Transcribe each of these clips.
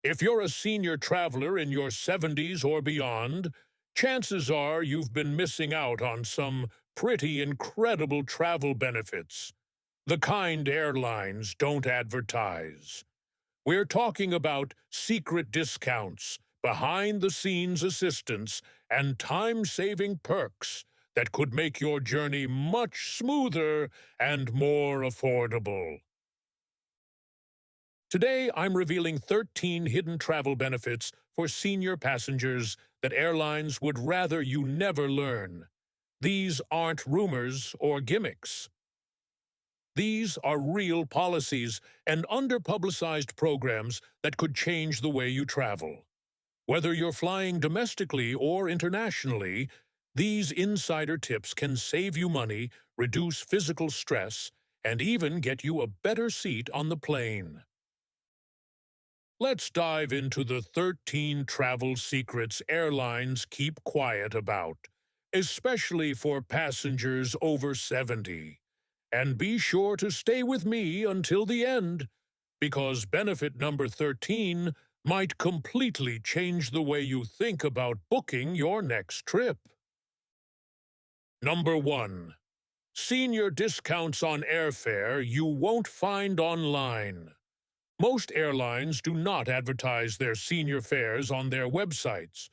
If you're a senior traveler in your 70s or beyond, chances are you've been missing out on some pretty incredible travel benefits, the kind airlines don't advertise. We're talking about secret discounts, behind-the-scenes assistance, and time-saving perks that could make your journey much smoother and more affordable. Today, I'm revealing 13 hidden travel benefits for senior passengers that airlines would rather you never learn. These aren't rumors or gimmicks. These are real policies and underpublicized programs that could change the way you travel. Whether you're flying domestically or internationally, these insider tips can save you money, reduce physical stress, and even get you a better seat on the plane. Let's dive into the 13 travel secrets airlines keep quiet about, especially for passengers over 70. And be sure to stay with me until the end, because benefit number 13 might completely change the way you think about booking your next trip. Number 1. Senior discounts on airfare you won't find online. Most airlines do not advertise their senior fares on their websites,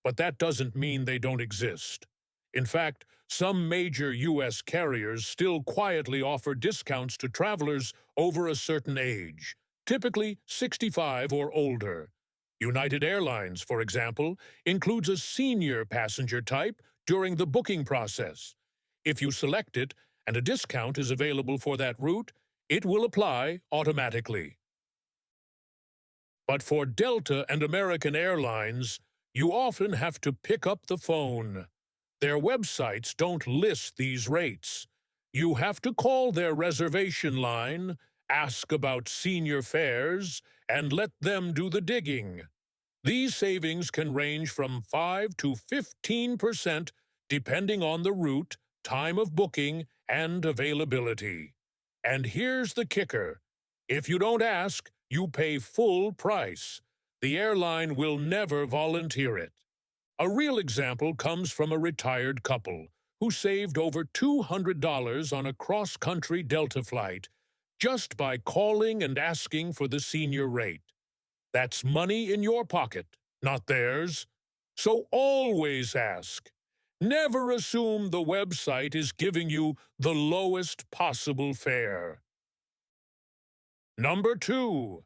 but that doesn't mean they don't exist. In fact, some major U.S. carriers still quietly offer discounts to travelers over a certain age, typically 65 or older. United Airlines, for example, includes a senior passenger type during the booking process. If you select it and a discount is available for that route, it will apply automatically. But for Delta and American Airlines, you often have to pick up the phone. Their websites don't list these rates. You have to call their reservation line, ask about senior fares, and let them do the digging. These savings can range from 5 to 15% depending on the route, time of booking, and availability. And here's the kicker. If you don't ask, you pay full price. The airline will never volunteer it. A real example comes from a retired couple who saved over $200 on a cross-country Delta flight just by calling and asking for the senior rate. That's money in your pocket, not theirs. So always ask. Never assume the website is giving you the lowest possible fare. Number 2.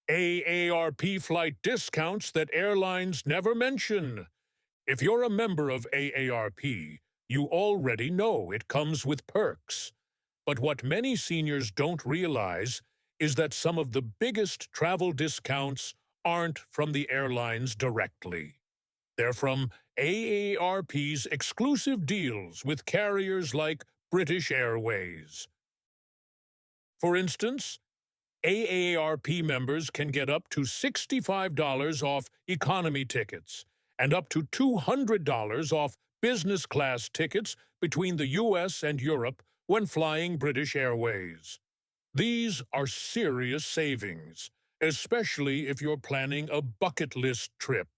AARP flight discounts that airlines never mention. If you're a member of AARP, you already know it comes with perks. But what many seniors don't realize is that some of the biggest travel discounts aren't from the airlines directly. They're from AARP's exclusive deals with carriers like British Airways. For instance, AARP members can get up to $65 off economy tickets and up to $200 off business class tickets between the US and Europe when flying British Airways. These are serious savings, especially if you're planning a bucket list trip.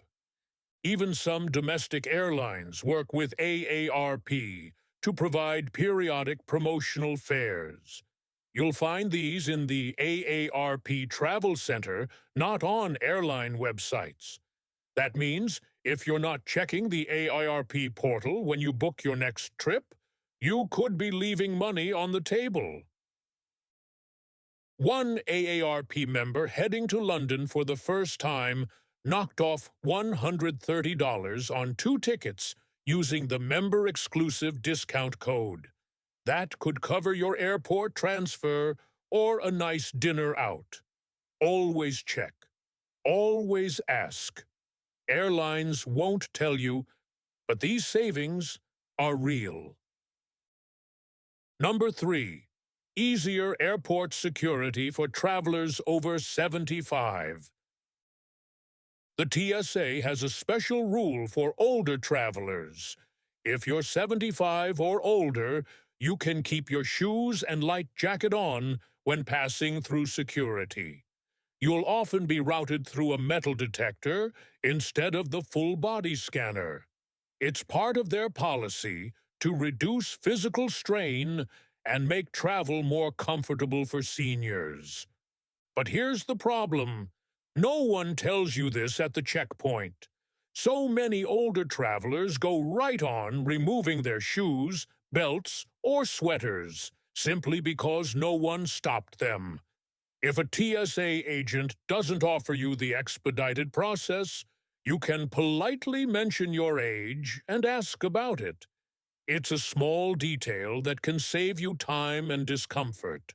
Even some domestic airlines work with AARP to provide periodic promotional fares. You'll find these in the AARP Travel Center, not on airline websites. That means if you're not checking the AARP portal when you book your next trip, you could be leaving money on the table. One AARP member heading to London for the first time knocked off $130 on 2 tickets using the member-exclusive discount code. That could cover your airport transfer or a nice dinner out. Always check. Always ask. Airlines won't tell you, but these savings are real. Number 3. Easier airport security for travelers over 75. The TSA has a special rule for older travelers. If you're 75 or older, you can keep your shoes and light jacket on when passing through security. you'll often be routed through a metal detector instead of the full-body scanner. It's part of their policy to reduce physical strain and make travel more comfortable for seniors. But here's the problem. No one tells you this at the checkpoint. So many older travelers go right on removing their shoes, belts, or sweaters, simply because no one stopped them. If a TSA agent doesn't offer you the expedited process, you can politely mention your age and ask about it. It's a small detail that can save you time and discomfort.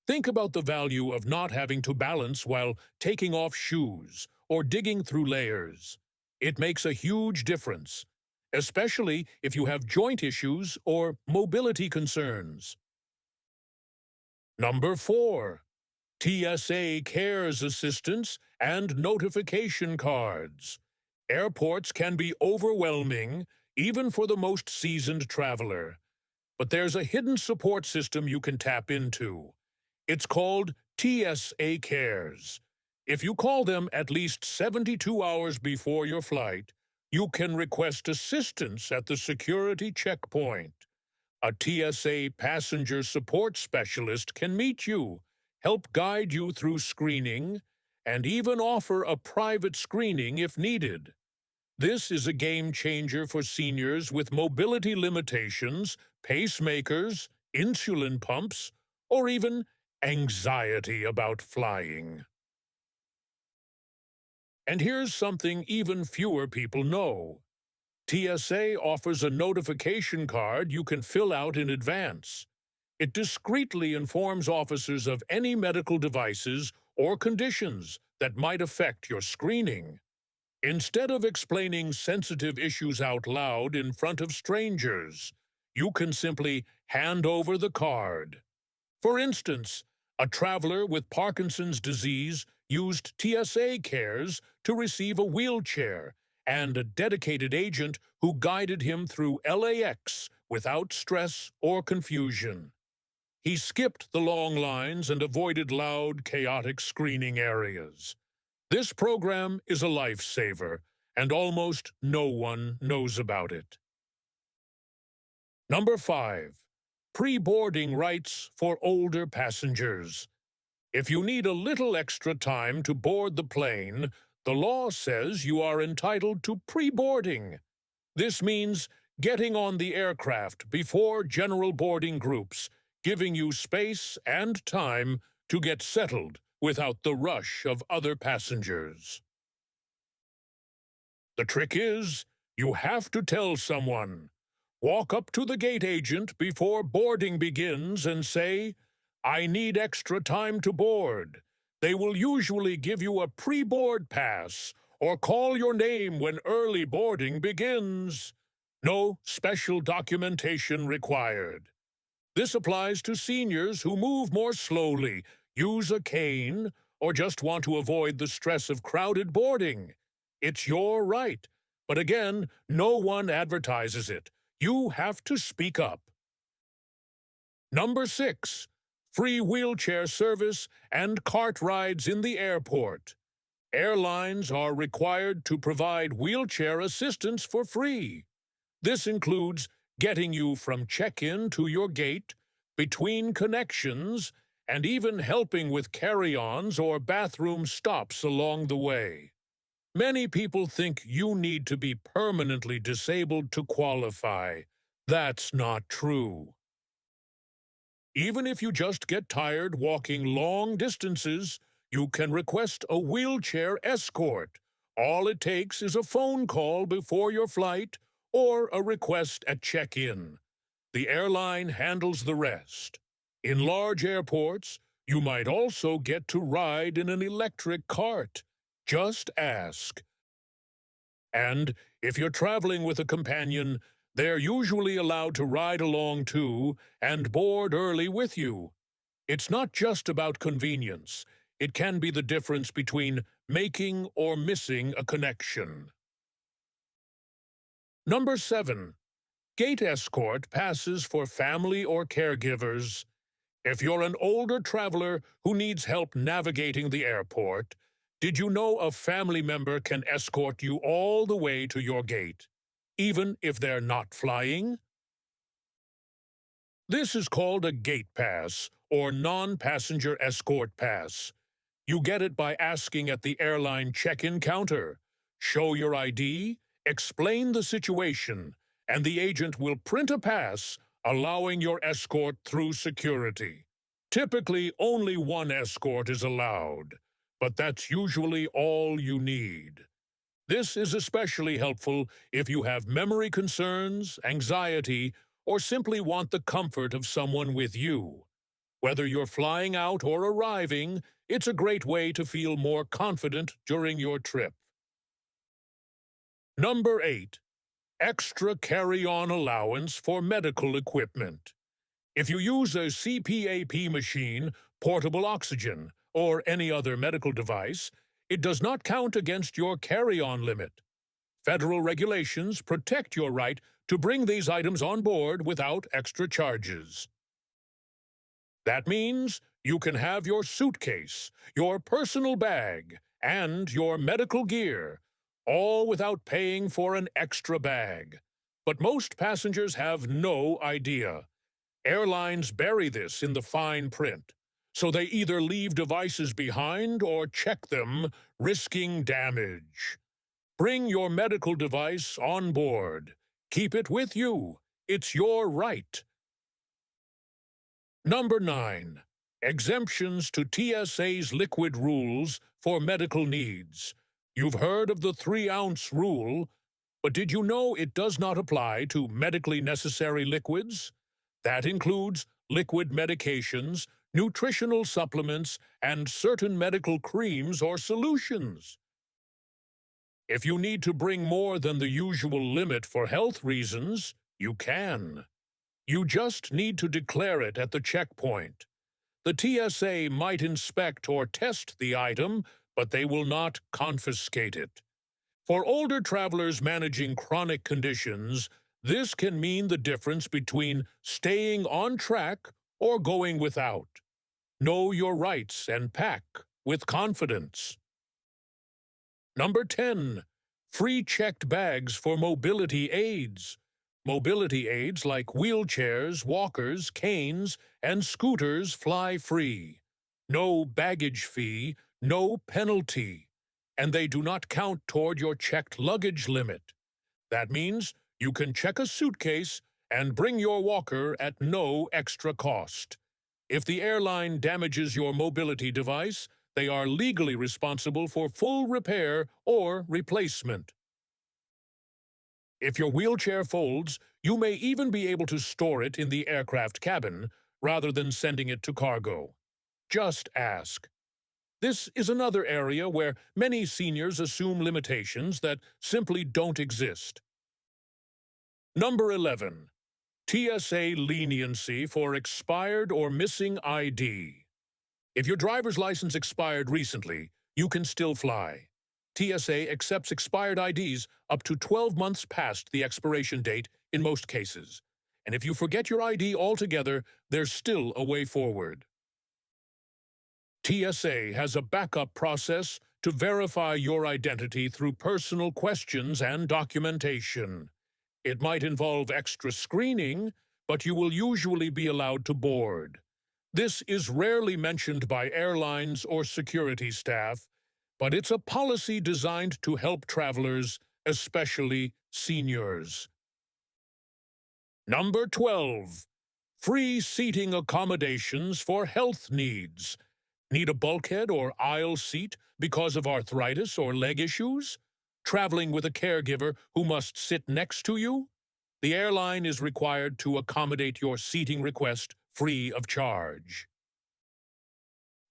Think about the value of not having to balance while taking off shoes or digging through layers. It makes a huge difference, especially if you have joint issues or mobility concerns. Number 4. TSA Cares Assistance and Notification Cards. Airports can be overwhelming, even for the most seasoned traveler. But there's a hidden support system you can tap into. It's called TSA Cares. If you call them at least 72 hours before your flight, you can request assistance at the security checkpoint. A TSA passenger support specialist can meet you, help guide you through screening, and even offer a private screening if needed. This is a game changer for seniors with mobility limitations, pacemakers, insulin pumps, or even anxiety about flying. And here's something even fewer people know. TSA offers a notification card you can fill out in advance. It discreetly informs officers of any medical devices or conditions that might affect your screening. Instead of explaining sensitive issues out loud in front of strangers, you can simply hand over the card. For instance, a traveler with Parkinson's disease used TSA Cares to receive a wheelchair and a dedicated agent who guided him through LAX without stress or confusion. He skipped the long lines and avoided loud, chaotic screening areas. This program is a lifesaver, and almost no one knows about it. Number 5. Pre-boarding rights for older passengers. If you need a little extra time to board the plane, the law says you are entitled to pre-boarding. This means getting on the aircraft before general boarding groups, giving you space and time to get settled without the rush of other passengers. The trick is, you have to tell someone. Walk up to the gate agent before boarding begins and say, "I need extra time to board." They will usually give you a pre-board pass or call your name when early boarding begins. No special documentation required. This applies to seniors who move more slowly, use a cane, or just want to avoid the stress of crowded boarding. It's your right, but again, no one advertises it. You have to speak up. Number 6. Free wheelchair service and cart rides in the airport. Airlines are required to provide wheelchair assistance for free. This includes getting you from check-in to your gate, between connections, and even helping with carry-ons or bathroom stops along the way. Many people think you need to be permanently disabled to qualify. That's not true. Even if you just get tired walking long distances, you can request a wheelchair escort. All it takes is a phone call before your flight or a request at check-in. The airline handles the rest. In large airports, you might also get to ride in an electric cart. Just ask. And if you're traveling with a companion, they're usually allowed to ride along too and board early with you. It's not just about convenience. It can be the difference between making or missing a connection. Number 7. Gate escort passes for family or caregivers. If you're an older traveler who needs help navigating the airport, did you know a family member can escort you all the way to your gate, even if they're not flying? This is called a gate pass or non-passenger escort pass. You get it by asking at the airline check-in counter. Show your ID, explain the situation, and the agent will print a pass allowing your escort through security. Typically, only one escort is allowed, but that's usually all you need. This is especially helpful if you have memory concerns, anxiety, or simply want the comfort of someone with you. Whether you're flying out or arriving, it's a great way to feel more confident during your trip. Number 8. Extra carry-on allowance for medical equipment. If you use a CPAP machine, portable oxygen, or any other medical device, it does not count against your carry-on limit. Federal regulations protect your right to bring these items on board without extra charges. That means you can have your suitcase, your personal bag, and your medical gear, all without paying for an extra bag. But most passengers have no idea. Airlines bury this in the fine print, so they either leave devices behind or check them, risking damage. Bring your medical device on board. Keep it with you. It's your right. Number 9. Exemptions to TSA's liquid rules for medical needs. You've heard of the 3-ounce rule, but did you know it does not apply to medically necessary liquids? That includes liquid medications, nutritional supplements, and certain medical creams or solutions. If you need to bring more than the usual limit for health reasons, you can. You just need to declare it at the checkpoint. The TSA might inspect or test the item, but they will not confiscate it. For older travelers managing chronic conditions, this can mean the difference between staying on track or going without. Know your rights and pack with confidence. Number 10. Free checked bags for mobility aids. Mobility aids like wheelchairs, walkers, canes, and scooters fly free. No baggage fee, no penalty, and they do not count toward your checked luggage limit. That means you can check a suitcase and bring your walker at no extra cost. If the airline damages your mobility device, they are legally responsible for full repair or replacement. If your wheelchair folds, you may even be able to store it in the aircraft cabin rather than sending it to cargo. Just ask. This is another area where many seniors assume limitations that simply don't exist. Number 11. TSA leniency for expired or missing ID. If your driver's license expired recently, you can still fly. TSA accepts expired IDs up to 12 months past the expiration date in most cases. And if you forget your ID altogether, there's still a way forward. TSA has a backup process to verify your identity through personal questions and documentation. It might involve extra screening, but you will usually be allowed to board. This is rarely mentioned by airlines or security staff, but it's a policy designed to help travelers, especially seniors. Number 12. Free seating accommodations for health needs. Need a bulkhead or aisle seat because of arthritis or leg issues? Traveling with a caregiver who must sit next to you? The airline is required to accommodate your seating request free of charge.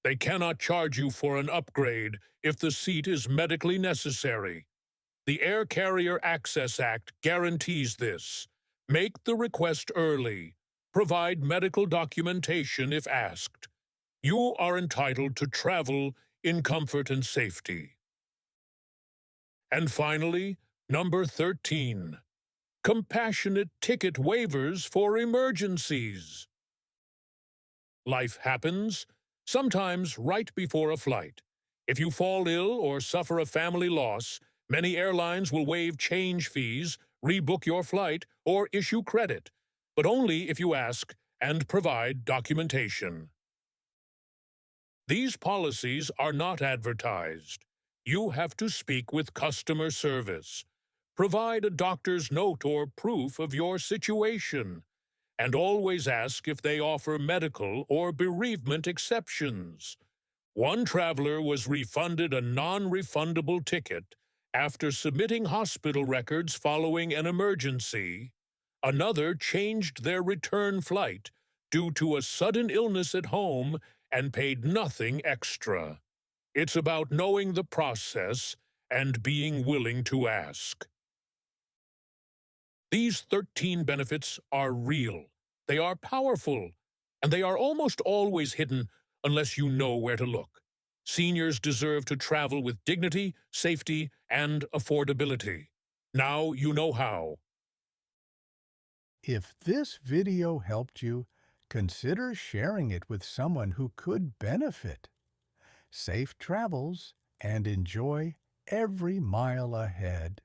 They cannot charge you for an upgrade if the seat is medically necessary. The Air Carrier Access Act guarantees this. Make the request early. Provide medical documentation if asked. You are entitled to travel in comfort and safety. And finally, number 13. Compassionate ticket waivers for emergencies. Life happens, sometimes right before a flight. If you fall ill or suffer a family loss, many airlines will waive change fees, rebook your flight, or issue credit, but only if you ask and provide documentation. These policies are not advertised. You have to speak with customer service. Provide a doctor's note or proof of your situation, and always ask if they offer medical or bereavement exceptions. One traveler was refunded a non-refundable ticket after submitting hospital records following an emergency. Another changed their return flight due to a sudden illness at home and paid nothing extra. It's about knowing the process and being willing to ask. These 13 benefits are real, they are powerful, and they are almost always hidden unless you know where to look. Seniors deserve to travel with dignity, safety, and affordability. Now you know how. If this video helped you, consider sharing it with someone who could benefit. Safe travels and enjoy every mile ahead.